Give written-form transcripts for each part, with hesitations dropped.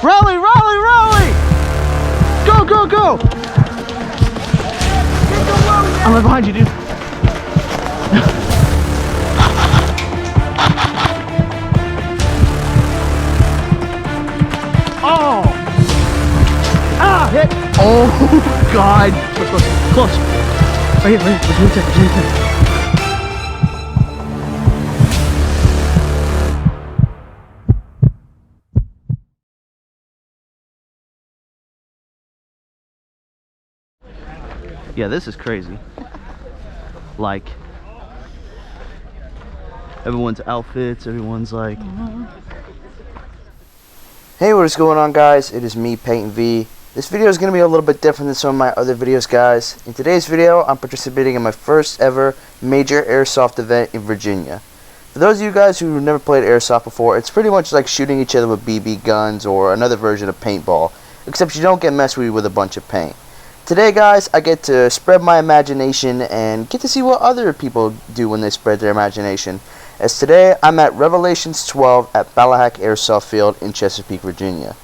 Rally, rally, rally! Go, go, go! I'm right behind you, dude. Oh! Ah, hit! Oh, God! Close, close, close. Right here, right here. Let's move it. Yeah, this is crazy. Like, everyone's outfits, everyone's like... Hey, what is going on, guys? It is me, Peyton V. This video is going to be a little bit different than some of my other videos, guys. In today's video, I'm participating in my first ever major airsoft event in Virginia. For those of you guys who have never played airsoft before, it's pretty much like shooting each other with BB guns or another version of paintball, except you don't get messed with a bunch of paint. Today, guys, I get to spread my imagination and get to see what other people do when they spread their imagination. As today, I'm at Revelations 12 at Ballahack Airsoft Field in Chesapeake, Virginia.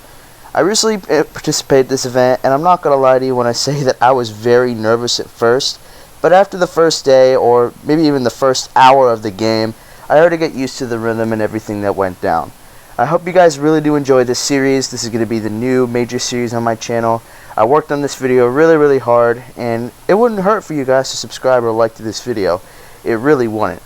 I recently participated in this event, and I'm not going to lie to you when I say that I was very nervous at first, but after the first day, or maybe even the first hour of the game, I already get used to the rhythm and everything that went down. I hope you guys really do enjoy this series. This is going to be the new major series on my channel. I worked on this video really hard, and it wouldn't hurt for you guys to subscribe or like to this video. It really wouldn't.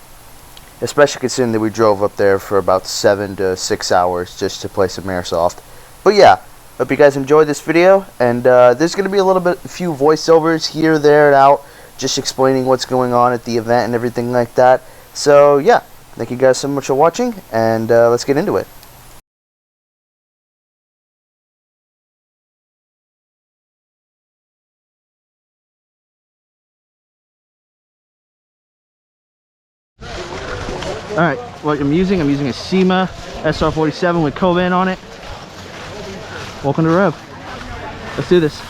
Especially considering that we drove up there for about 7 to 6 hours just to play some airsoft. But yeah, hope you guys enjoyed this video, and there's going to be a few voiceovers here, there, and out, just explaining what's going on at the event and everything like that. So yeah, thank you guys so much for watching, and let's get into it. Alright, what I'm using a SEMA SR47 with Coban on it. Welcome to Rev. Let's do this.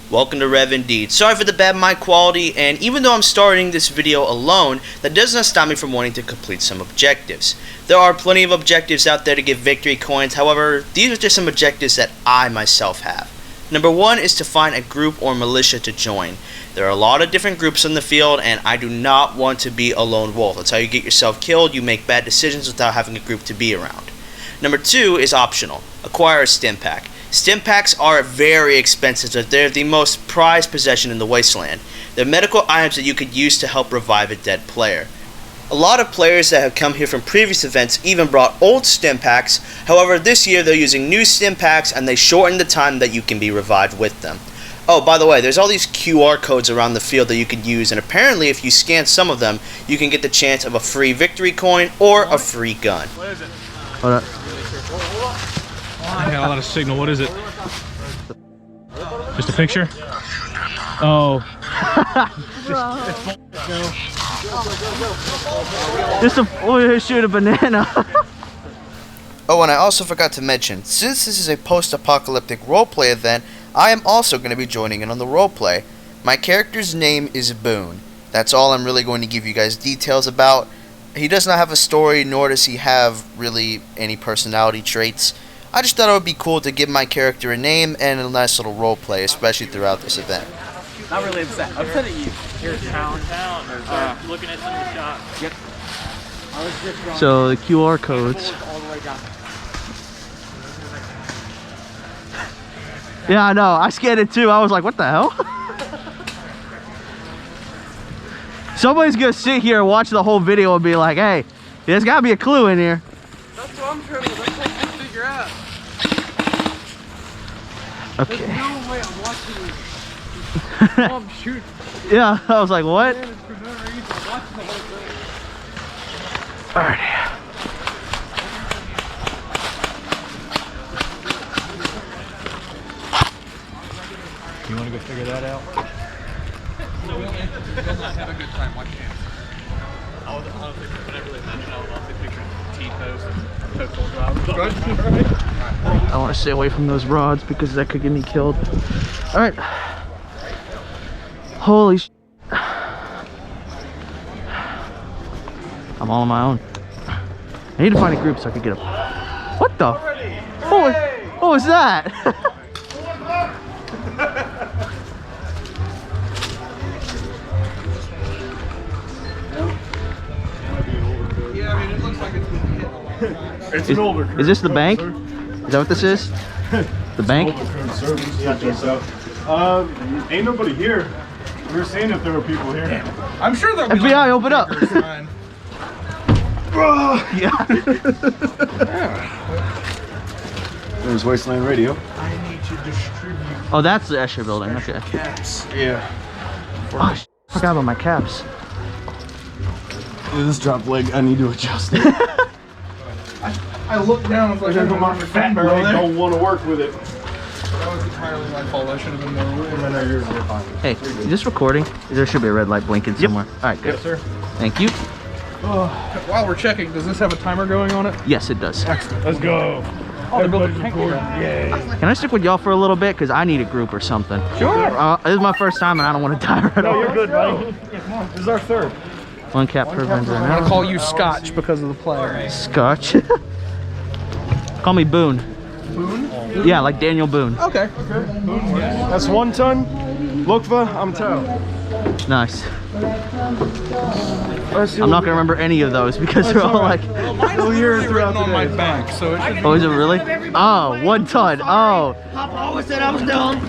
Welcome to Rev indeed. Sorry for the bad mic quality, and even though I'm starting this video alone, that does not stop me from wanting to complete some objectives. There are plenty of objectives out there to get victory coins, however, these are just some objectives that I myself have. Number 1 is to find a group or militia to join. There are a lot of different groups in the field, and I do not want to be a lone wolf. That's how you get yourself killed. You make bad decisions without having a group to be around. Number 2 is optional. Acquire a stim pack. Stim packs are very expensive, but they're the most prized possession in the wasteland. They're medical items that you could use to help revive a dead player. A lot of players that have come here from previous events even brought old stim packs. However, this year they're using new stim packs, and they shorten the time that you can be revived with them. Oh, by the way, there's all these QR codes around the field that you can use, and apparently if you scan some of them, you can get the chance of a free victory coin or a free gun. What is it? Hold up. I got a lot of signal. What is it? Just a picture? Oh. Shoot a banana. Oh, and I also forgot to mention, since this is a post-apocalyptic roleplay event, I am also going to be joining in on the roleplay. My character's name is BOONE. That's all I'm really going to give you guys details about. He does not have a story, nor does he have really any personality traits. I just thought it would be cool to give my character a name and a nice little roleplay, especially throughout this event. Not really upset. Upset at you. Here's town. Looking at some of the shots. Yep. I was just So the QR codes. all the way down. Yeah, I know. I scanned it too. I was like, what the hell? Somebody's gonna sit here and watch the whole video and be like, hey, there's gotta be a clue in here. That's what I'm trying to figure out. Okay. There's no way I'm watching this. Oh, I'm shooting. Yeah, I was like, what? Man, it's for no reason. I'm watching the whole thing. Alright. You want to go figure that out? Have a good time watching it. I don't really imagine I would also picture T-post and postal drive. I want to stay away from those rods because that could get me killed. Alright. Holy sh**. I'm all on my own. I need to find a group so I can get them. What the? Holy What was that? Yeah, I mean, it looks like it's gonna hit. It's an older Is this the bank? Is that what this is? The bank? Yeah, I think so. Ain't nobody here. We were seeing if there were people here. I'm sure there'll be FBI, open up. Yeah. There's Wasteland Radio. I need to distribute Oh, that's the Escher building. Okay. caps. Yeah. Oh, I forgot about my caps. This drop leg, I need to adjust it. I looked down and was like, I my fat leg don't want to work with it. That was entirely my fault. I should have been more aware. I know yours are fine. Hey, is this recording? There should be a red light blinking somewhere. All right, good. Yes, sir. Thank you. While we're checking, does this have a timer going on it? Yes, it does. Let's go. Oh, they're building Everybody's tank recording. now. Yay. Can I stick with y'all for a little bit? Because I need a group or something. Sure. This is my first time and I don't want to die right No, away. you're good, buddy. Yeah, come on. This is our third. One cap per vendor I'm now. gonna call you Scotch because of the flag. Scotch. Call me Boone. Boone? Yeah, like Daniel Boone. Okay. That's 1 ton. Lokva, I'm tow. Nice. I'm not gonna remember any of those because they're all like. Mine's literally written on my back, so it should. Oh, is it really? Oh, 1 ton. Oh. Papa always said I was dumb.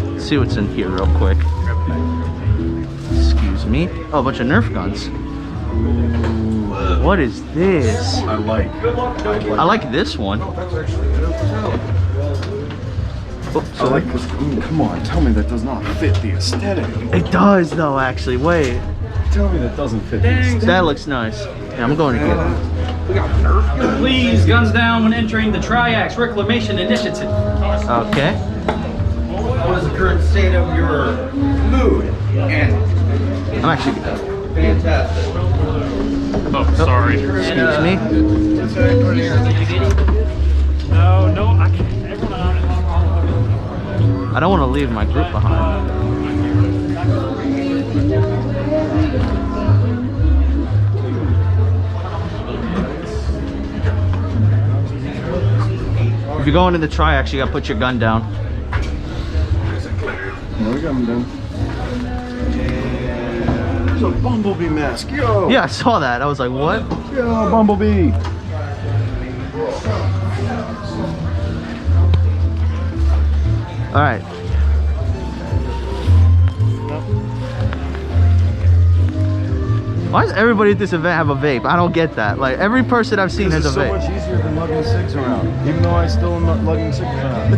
Let's see what's in here real quick. Excuse me. Oh, a bunch of Nerf guns. What is this? I I like this one. Oh, I like this. Come on, tell me that does not fit the aesthetic. it does though, actually. Wait. Tell me that doesn't fit the aesthetic. That looks nice. Yeah, I'm going to get it. Please, guns down when entering the Triax Reclamation Initiative. Okay. What is the current state of your mood? And I'm actually. fantastic. Oh, sorry. Excuse me. No, I can't. I don't want to leave my group behind. If you're going in the Triax, you gotta put your gun down. No, we got them done. There's a bumblebee mask. Yo! Yeah, I saw that. I was like, what? Yo, bumblebee! All right. Why does everybody at this event have a vape? I don't get that. Like, every person I've seen has a This is so vape. much easier than lugging cigs around. Even though I still am not lugging cigs around.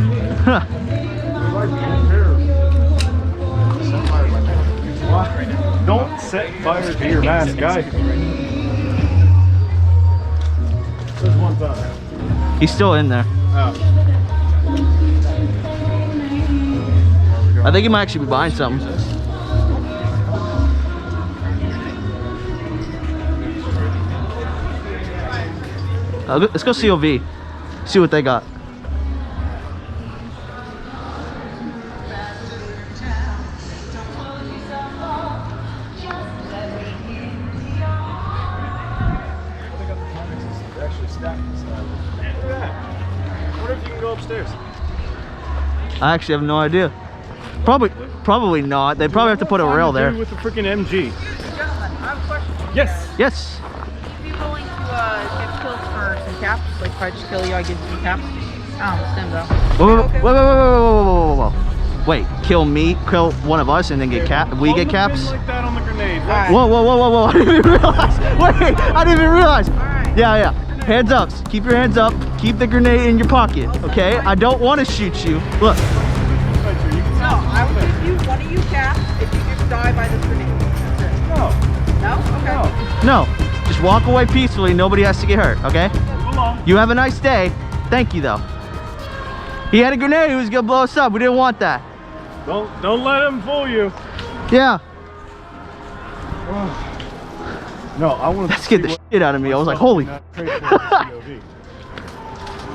Don't set fire to your mask, guy. There's 1 time. He's still in there. Oh. I think he might actually be buying something. Let's go COV. See what they got. Actually stacked inside. Look at that. What if you can go upstairs? I actually have no idea. Probably not. They probably have to put a rail there. With the freaking MG. Gentlemen, I have a question. Yes. Yes. Would you be willing to get killed for some caps? Like if I just kill you, I give you some caps? I don't understand though. Whoa. Wait, kill me, kill one of us, and then get cap. We get caps. Like that on the grenade. Alright. Whoa! I didn't even realize. Wait, I didn't even realize. Alright. Yeah. Hands up. Keep your hands up. Keep the grenade in your pocket. Okay. I don't want to shoot you. Look. No, I will give you one of you caps if you just die by this grenade. That's it. No. No? Okay. No. Just walk away peacefully. Nobody has to get hurt. Okay. You have a nice day. Thank you though. He had a grenade. He was gonna blow us up. We didn't want that. Don't let him fool you. Yeah. No, I want to That scared the shit out of me. I was like, holy.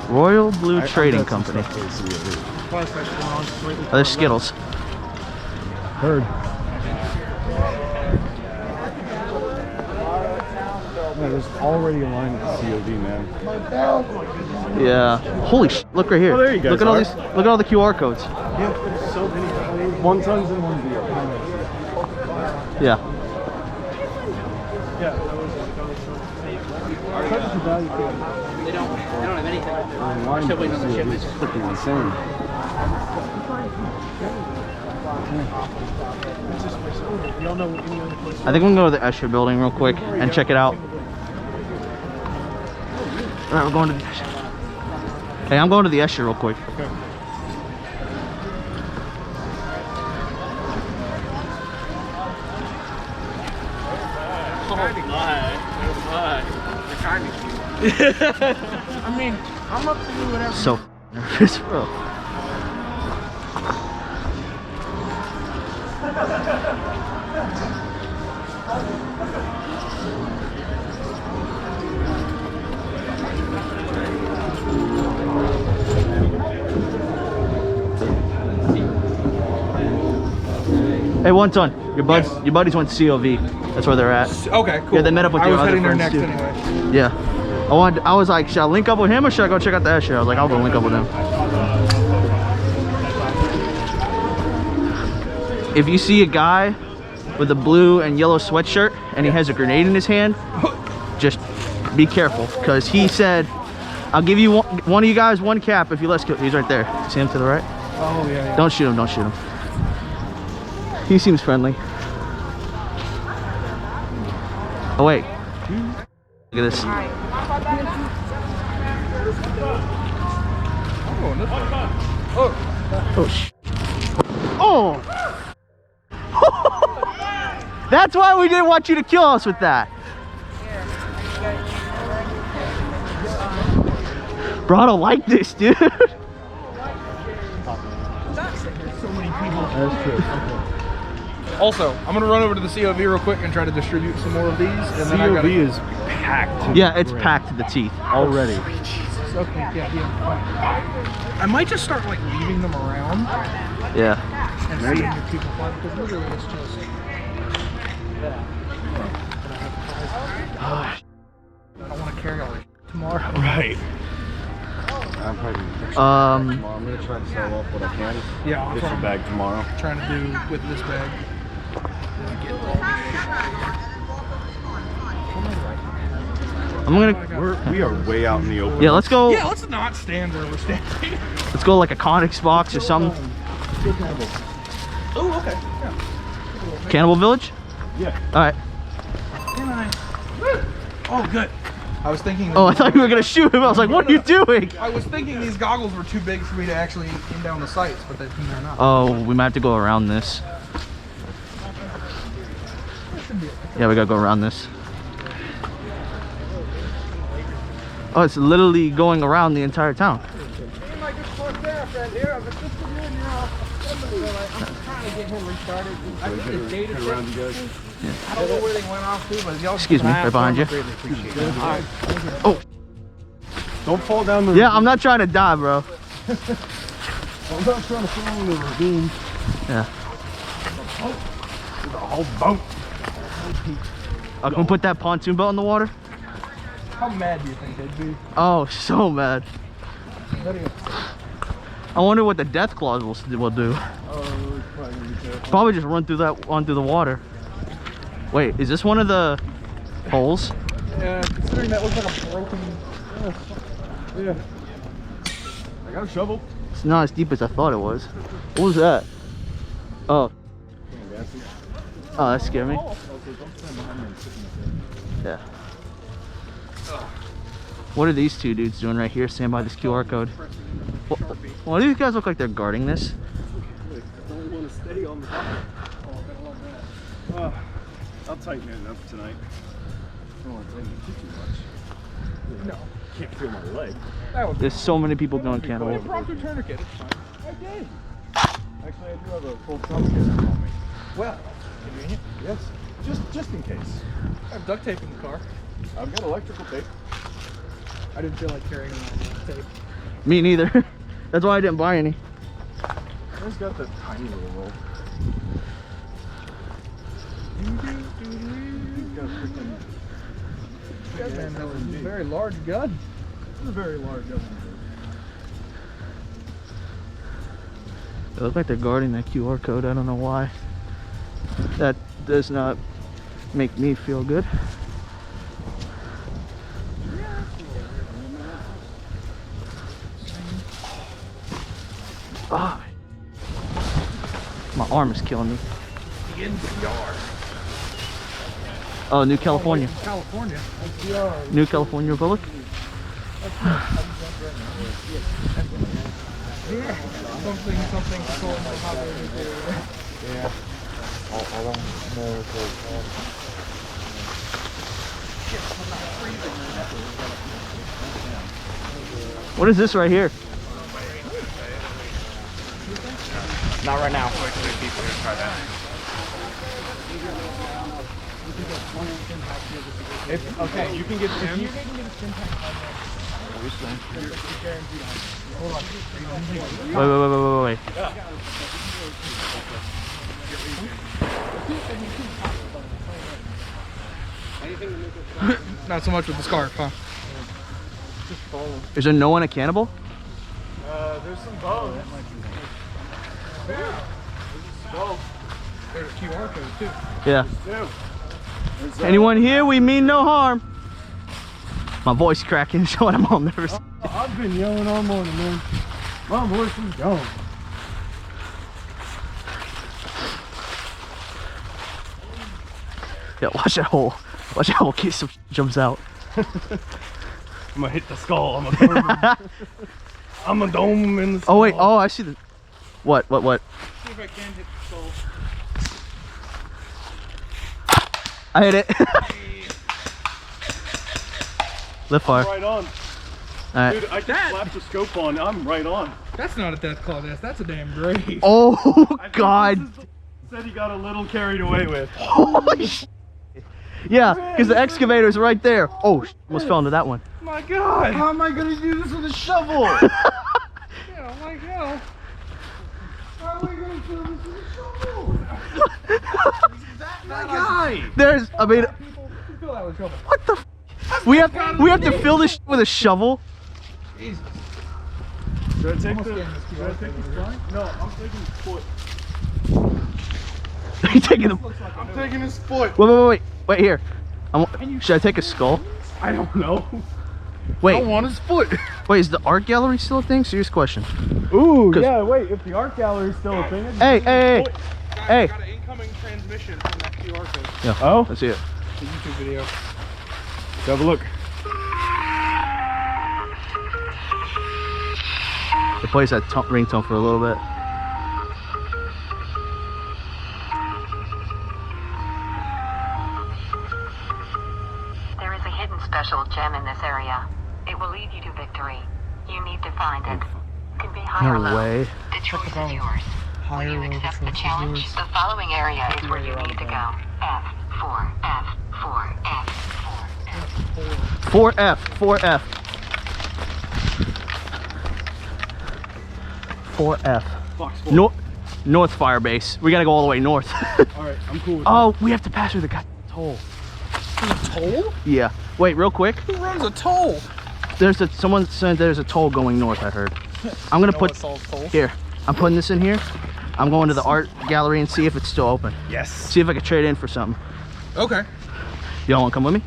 Royal Blue Trading Company. Oh, there's Skittles. Heard. Yeah, there's already a line at the COD, man. Yeah. Holy sh! Look right here. Oh, there you guys Look at all are. these. Look at all the QR codes. Yeah, so many. 1 tons and 1 deal. Yeah. Yeah. They don't have anything right there. Line Still waiting on the shipment. is freaking insane. I think we can go to the Escher building real quick and check it out. Alright, we're going to the Escher. Hey, I'm going to the Escher real quick. Okay. I mean, I'm up to do whatever. So nervous, bro. Hey, 1 ton. Your buddies went to COV. That's where they're at. Okay, cool. Yeah, they met up with your other friends too. anyway. Yeah. I was like, should I link up with him or should I go check out the Escher? I was like, I'll go link up with him. If you see a guy with a blue and yellow sweatshirt and he has a grenade in his hand, just be careful, because he said, I'll give you one of you guys 1 cap if you let's go. He's right there. See him to the right? Oh, yeah. Don't shoot him, don't shoot him. He seems friendly. Oh wait. Look at this. Oh sh. Oh! That's why we didn't want you to kill us with that. Bro, I don't like this, dude. That's true. Also, I'm gonna run over to the COV real quick and try to distribute some more of these. And then I COV gotta... is packed. to Yeah, the it's brim packed to the teeth. already. Jesus, okay, yeah. I might just start like leaving them around Yeah. and seeing if people find, because literally it's just. I don't want to carry all this tomorrow. Right. I'm probably Um, tomorrow. I'm gonna try to sell off what I can. Yeah, Get some bag tomorrow. Trying to do with this bag. I'm gonna. We are way out in the open. Yeah, let's go. Yeah, let's not stand where we're standing. Let's go like a Conix box or something. Oh, okay. Yeah. Cannibal Village. Yeah. All right. Oh, good. I was thinking. Oh, I thought you were gonna shoot him. I was like, what are you doing? I was thinking these goggles were too big for me to actually aim down the sights, but they're not. Oh, we might have to go around this. Yeah, we gotta go around this. Oh, it's literally going around the entire town. I don't know where they went off to, but y'all. Excuse me, right behind you. Oh, Don't fall down the. yeah, I'm not trying to die, bro. I'm not trying to fall in the ravine. Yeah. The whole boat. Can we put that pontoon boat in the water? How mad do you think they'd be? Oh, so mad. I wonder what the death clause will do. Oh, it's probably gonna be terrible. Probably just run through that onto the water. Wait, is this one of the holes? Yeah, considering that looks like a broken. Yeah. I got a shovel. It's not as deep as I thought it was. What was that? Oh. Oh, that scared me. Yeah. What are these two dudes doing right here, standing by this QR code? Why do these guys look like they're guarding this? I'll tighten it up tonight. I don't want to tighten it too much. No. Can't feel my leg. There's so many people going cannibal. Proper tourniquet. It's fine. Okay. Actually, I do have a full tourniquet on me. Well, convenient. Yes. Just in case. I have duct tape in the car. I've got electrical tape. I didn't feel like carrying around tape. Me neither. That's why I didn't buy any. It's got the tiny little roll. That man has a very large gun. It's a very large gun. They look like they're guarding that QR code. I don't know why. That does not make me feel good. Ah, my arm is killing me. Oh, New California. California. New California Republic. Something so Yeah. I don't know what they're called. What is this right here? Not right now. Okay, you can get Tim. Wait. Not so much with the scarf, huh? Is there no one a cannibal? There's some bones. There's a QR code too. Yeah. Anyone here? We mean no harm. My voice cracking, showing I'm all nervous. I've been yelling all morning, man. My voice is gone. Yeah, watch that hole. Watch that hole in case some jumps out. I'm gonna hit the skull. I'm gonna dome him. I'm gonna dome him in the skull. Oh wait, oh I see the. What? See if I can hit the skull. I hit it. Lift fire. Right on. Alright. Dude, I just slapped the scope on. I'm right on. That's not a death claw nest. That's a damn grave. Oh I think God. this is the said he got a little carried away with. Holy sh. Yeah, because the excavator's right there. Oh, almost fell into that one. My God. How am I gonna do this with a shovel? Yeah, like hell. How am I gonna do this with a shovel? My guy. There's, I mean, People fill that with trouble. what the? We have to fill this with a shovel. Jesus. Should I take Almost the getting this should I take the spine? No, I'm taking his foot. You taking the? I'm taking his foot. Wait here. Should I take a skull? I don't know. Wait, I want his foot. wait, is the art gallery still a thing? Serious question. Ooh, 'Cause- yeah, wait, if the art gallery is still a thing. Hey. I got an incoming transmission from that QR code. Yeah. Oh? Let's see it. The YouTube video. Let's have a look. It plays that ringtone for a little bit. There is a hidden special gem in this area. It will lead you to victory. You need to find it. It can be high or No low. way. The choice is yours. Will you accept the challenge? The following area is where you need to go. F4, F4, F4, F4. 4F. 4F. Fox 4. North fire base. We gotta go all the way north. Alright, I'm cool with Oh, we have to pass through the goddamn toll. Toll? Yeah. Wait, real quick. Who runs a toll? Someone said there's a toll going north, I heard. I'm gonna put here. I'm putting this in here. I'm going to the art gallery and see if it's still open. Yes. See if I can trade in for something. Okay. Y'all wanna come with me?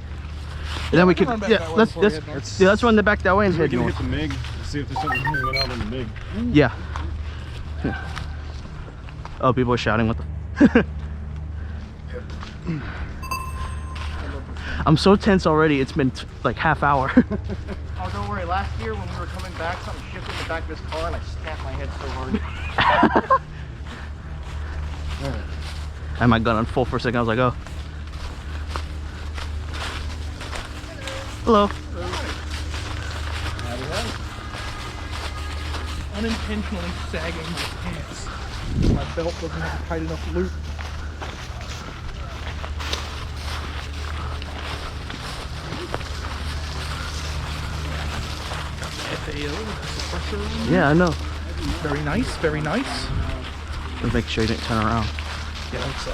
And then we could, run back yeah, that way let's before we head north. yeah, let's run the back that way and We're head gonna north. hit the MiG. See if there's something hanging out on the MiG. Yeah. Oh, people are shouting. What the? I'm so tense already. It's been like half hour. Oh, don't worry. Last year when we were coming back, something shifted in the back of this car and I snapped my head so hard. I had my gun on full for a second. I was like, oh. Hello. Unintentionally sagging my pants. My belt doesn't have a tight enough loop. Yeah, I know. Very nice, very nice. Let's make sure you didn't turn around. Yeah, that's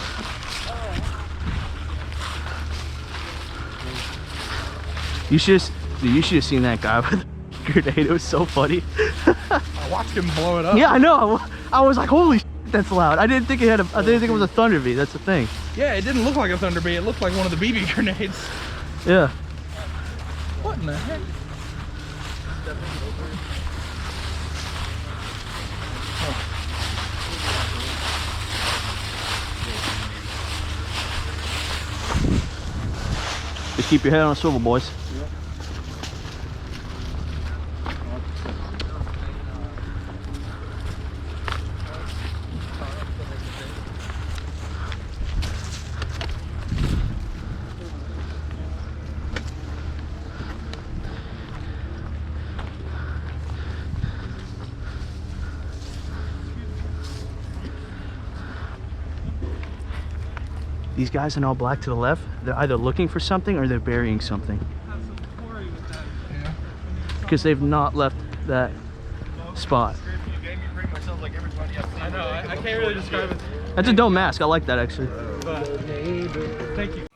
You should have seen that guy with the grenade. It was so funny. I watched him blow it up. Yeah, I know. I was like, holy shit, that's loud. I didn't think it had I didn't think it was a Thunder V. That's the thing. Yeah, it didn't look like a Thunder B. It looked like one of the BB grenades. Yeah. What in the heck? Just keep your head on a swivel, boys. These guys in all black to the left, they're either looking for something or they're burying something. Because they've not left that spot. I know, I can't really describe it. That's a dope mask. I like that actually. Thank you.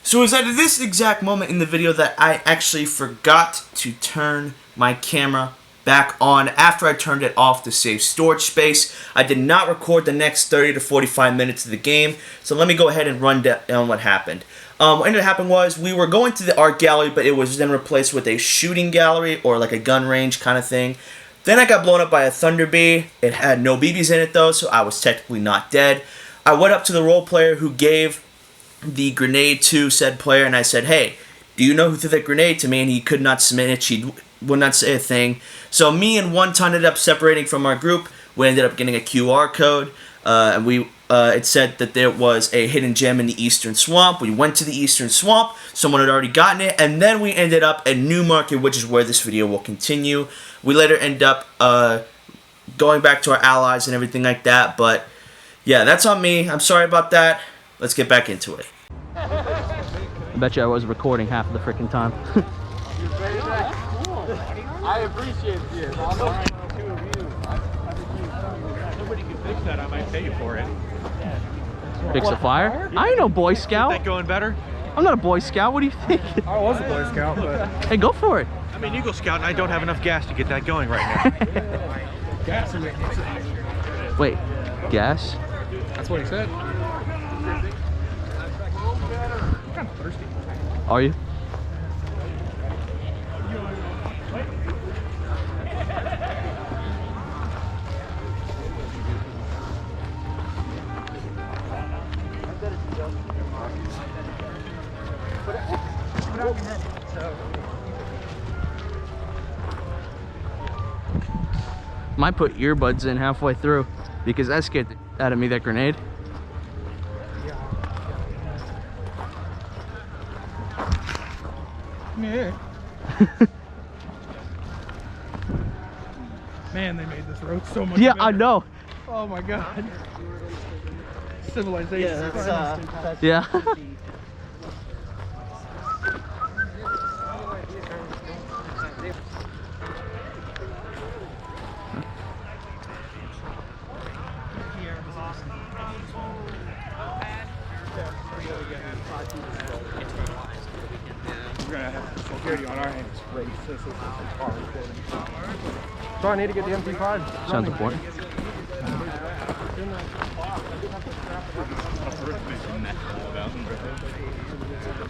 So it was at this exact moment in the video that I actually forgot to turn my camera back on after I turned it off to save storage space. I did not record the next 30 to 45 minutes of the game, so let me go ahead and run down what happened. What ended up happening was we were going to the art gallery, but it was then replaced with a shooting gallery or like a gun range kind of thing. Then I got blown up by a Thunder B. It had no BBs in it though, so I was technically not dead. I went up to the role player who gave the grenade to said player, and I said, "Hey, do you know who threw that grenade to me?" And he could not submit it. She would not say a thing. So me and one ton ended up separating from our group. We ended up getting a QR code, and it said that there was a hidden gem in the Eastern Swamp. We went to the Eastern Swamp. Someone had already gotten it, and then we ended up at New Market, which is where this video will continue. We later end up going back to our allies and everything like that, but yeah, that's on me. I'm sorry about that. Let's get back into it. I bet you I was recording half of the freaking time. I appreciate you. Nobody can fix that. I might pay you for it. Fix a fire? I ain't no Boy Scout. Is that going better? I'm not a Boy Scout. What do you think? I was a Boy Scout, but Hey, go for it. I'm an Eagle Scout and I don't have enough gas to get that going right now. Gas? Wait, gas? That's what he said. I'm kind of thirsty. Are you? Might put earbuds in halfway through because that scared the out of me, that grenade. Yeah. Man, they made this road so much Yeah, better. I know. Oh my god. Civilization. Yeah. We're gonna have security on our hands. Race. This is our recording. So I need to get the MP5. Sounds important.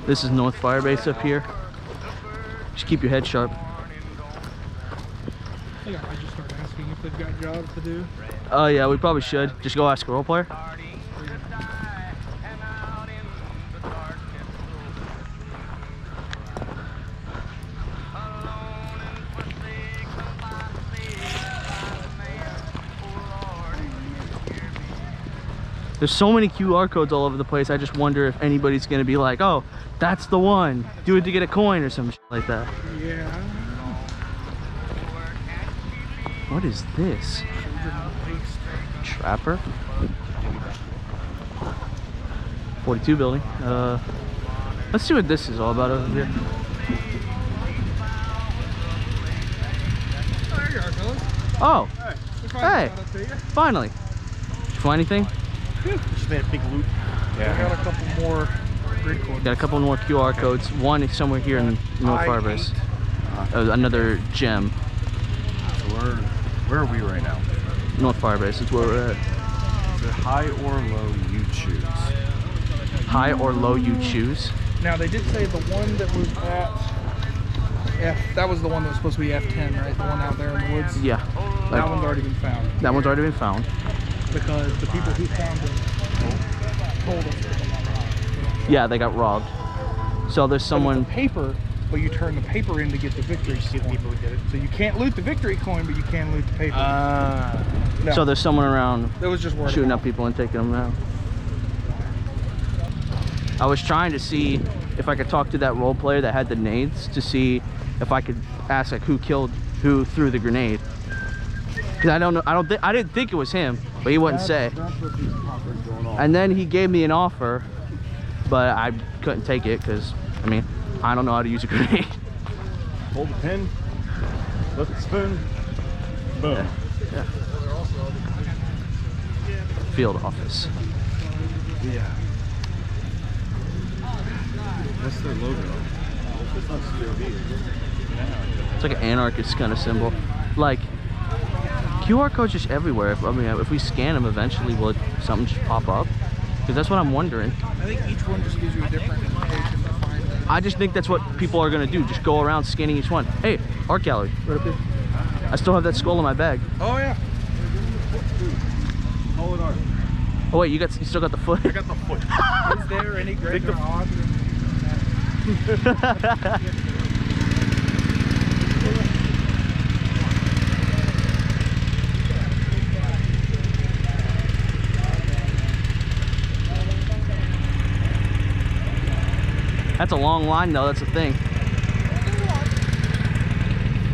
This is North Firebase up here. Just keep your head sharp. Yeah, I just start asking if they've got jobs to do. Oh yeah, we probably should. Just go ask a role player. There's so many QR codes all over the place. I just wonder if anybody's gonna be like, oh, that's the one. Do it to get a coin or some shit like that. Yeah. What is this? Trapper? 42 building. Let's see what this is all about over here. Oh, We hey, finally got up to you. finally. Did you find anything? Just made a big loop. We got a couple more grid coordinates. Got a couple more QR codes. One is somewhere here in North Firebase. Another gem. So where are we right now? North Firebase is where we're at. Is it high or low you choose? High or low you choose. Now they did say the one that was at F, that was the one that was supposed to be F10, right? The one out there in the woods? Yeah. That one's already been found. That one's already been found. Because the people who found it told us that they got robbed. Yeah, they got robbed. So there's someone. Paper, but you turn the paper in to get the victory coin. So you can't loot the victory coin, but you can loot the paper. No, So there's someone around that was just word shooting of up people and taking them out. I was trying to see if I could talk to that role player that had the nades to see if I could ask like who threw the grenade. Cause I don't know. I didn't think it was him, but he wouldn't say. And then he gave me an offer, but I couldn't take it because I mean I don't know how to use a grenade. Hold the pin, lift the spoon, boom. Yeah. Field office. Yeah. That's their logo. It's not COV. It's like an anarchist kind of symbol. Like QR codes just everywhere. I mean, if we scan them, eventually will something just pop up? Because that's what I'm wondering. I think each one just gives you a different indication to find it. I just think that's what people are gonna do. Just go around scanning each one. Hey, art gallery, right up here. I still have that skull in my bag. Oh yeah. Call it art. Oh wait, you still got the foot? I got the foot. Is there any greater odds? That's a long line though, that's the thing.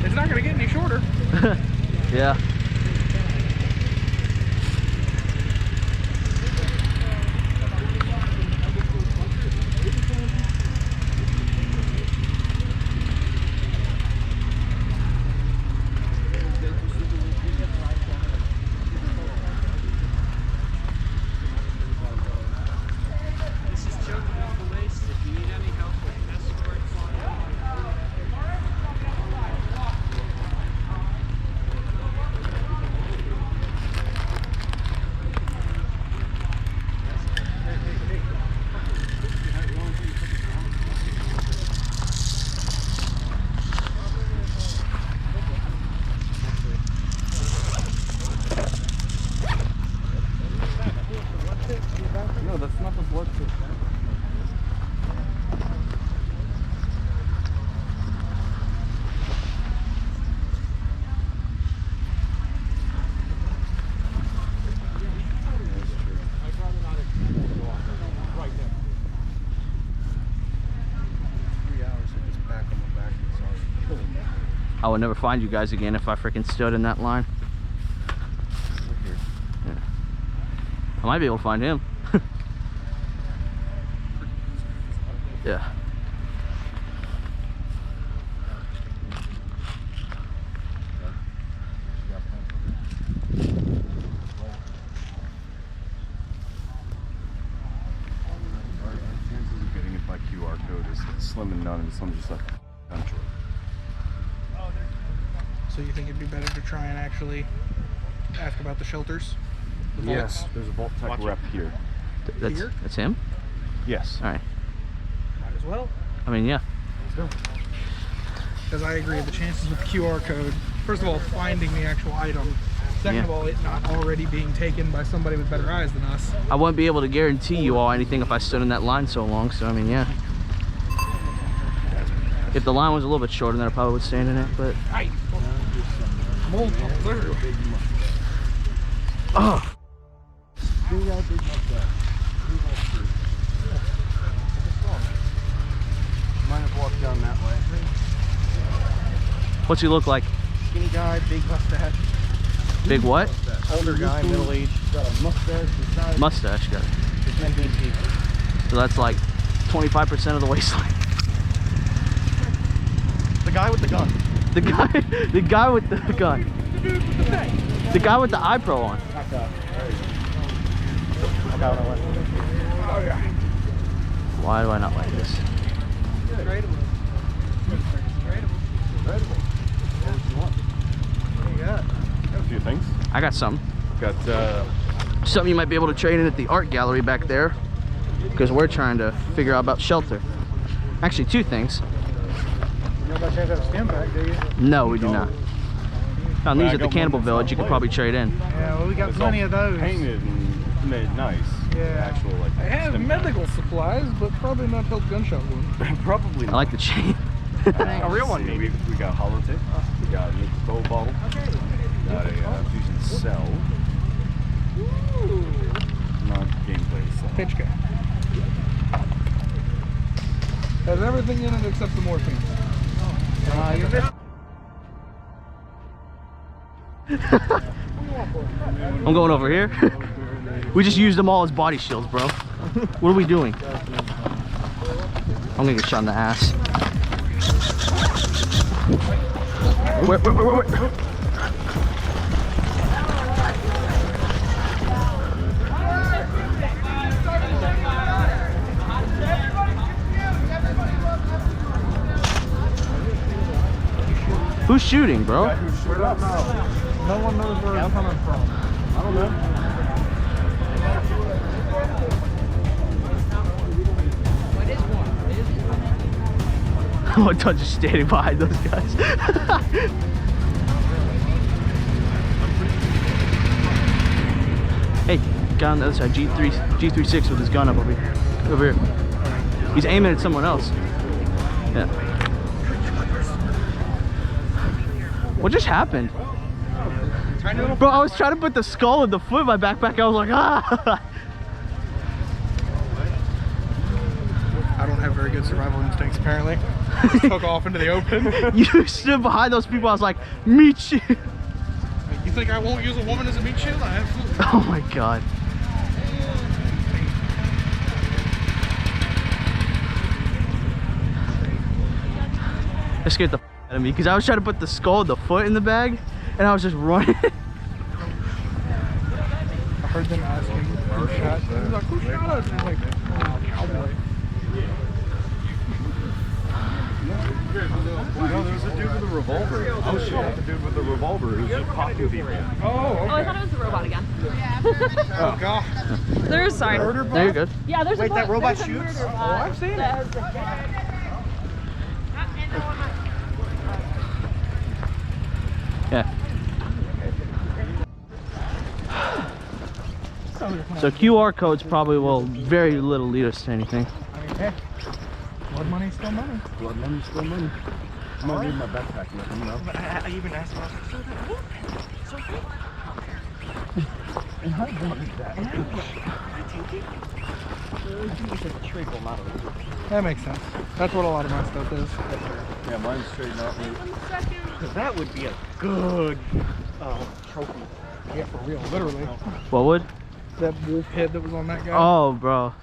It's not gonna get any shorter. Yeah. No, that's not the blood tip. I would never find you guys again if I freaking stood in that line. Yeah. I might be able to find him. Yeah. Chances of getting it by QR code is slim and none, and some just like country. So you think it'd be better to try and actually ask about the shelters? The Yes, vaults? there's a Vault Tech rep here. That's him? Yes. All right. Might as well. I mean, yeah. Because I agree, the chances with QR code, first of all, finding the actual item. Second of all, it not already being taken by somebody with better eyes than us. I wouldn't be able to guarantee you all anything if I stood in that line so long, so I mean, yeah. If the line was a little bit shorter, then I probably would stand in it, but... Mold. Oh! Might have walked down that way. What's he look like? Skinny guy, big mustache. Big what? Older guy, middle aged. Got a mustache beside Mustache guy. Just 19 people. So that's like 25% of the wasteland. The guy with the gun. The guy with the gun. the dude with the thing. The guy with the iPro on. Oh yeah. Why do I not like this? Got a few things. I got something. Got Something you might be able to trade in at the art gallery back there, because we're trying to figure out about shelter. Actually, two things. You don't by chance have a stem pack, do you? No, we do not. Found these I at the got Cannibal one that's Village. not You could played. probably trade in. Yeah, well, we got it's plenty all of those. painted and made nice. Yeah. Actual like. I have stem- medical supplies, but probably not help gunshot wounds. Probably. I like the chain. A real one. We got holotape. We got a Coca-Cola bottle. Got a fusion cell. Not gameplay cell. Pitch guy. Has everything in it except the morphine. You missed. I'm going over here. We just used them all as body shields, bro. What are we doing? I'm gonna get shot in the ass. Wait. Who's shooting, bro? No one knows where it's coming from. I don't know. Oh, I'm just standing behind those guys. Hey, guy on the other side, G36 with his gun up over here. Over here. He's aiming at someone else. Yeah. What just happened? Bro, I was trying to put the skull and the foot in my backpack. I was like, ah! I don't have very good survival instincts, apparently. Just took off into the open. You stood behind those people. I was like, meet you. You think I won't use a woman as a meat shield? I absolutely. Oh my god. That scared the f out of me because I was trying to put the skull and the foot in the bag and I was just running. I heard them asking who shot. He was like, who shot us? And I'm like, oh, cowboy. No, there's a dude with a revolver. Oh shit, the dude with the revolver who's just popping people. Oh, okay. Oh, I thought it was the robot again. Oh, God. There's, sorry. There you're good. Yeah, there's Wait, a that robot there's a shoots? murder Oh, bot I've seen it. that Yeah. So QR codes probably will very little lead us to anything. I mean, hey, blood money's still money. Blood money, still money. I'm gonna need my backpack with me, you know. But I even asked him, I was like, so that bullpen, so big out there. And I wanted that. And I take it. It's a trickle, not a little. That makes sense. That's what a lot of my stuff is. Yeah, mine's straight up. Because that would be a good trophy. Yeah, for real, literally. What would? That wolf head that was on that guy. Oh, bro.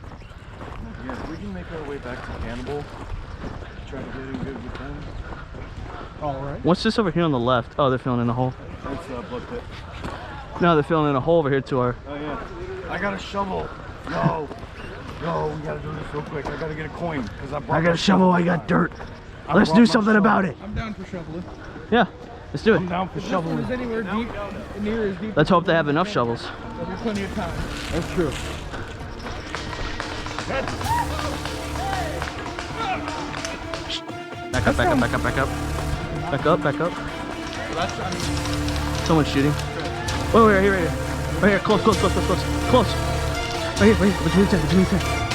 Yeah, we can make our way back to Cannibal. Try to get in good with them. All right. What's this over here on the left? Oh, they're filling in a hole. That's blood pit. No, they're filling in a hole over here to our... Oh yeah. I got a shovel. Yo, we gotta do this real quick. I gotta get a coin because I brought. I got a shovel, I got dirt. Let's do something about it. I'm down for shoveling. Yeah, let's do I'm it. down for If this one shoveling. is anywhere deep, near as deep. Let's hope they have enough shovels. There'll be plenty of time. That's true. Back up, back up, back up, back up. Back up, back up. Someone's shooting. Oh, right here, right here. Right here, close. Right here, between the tent.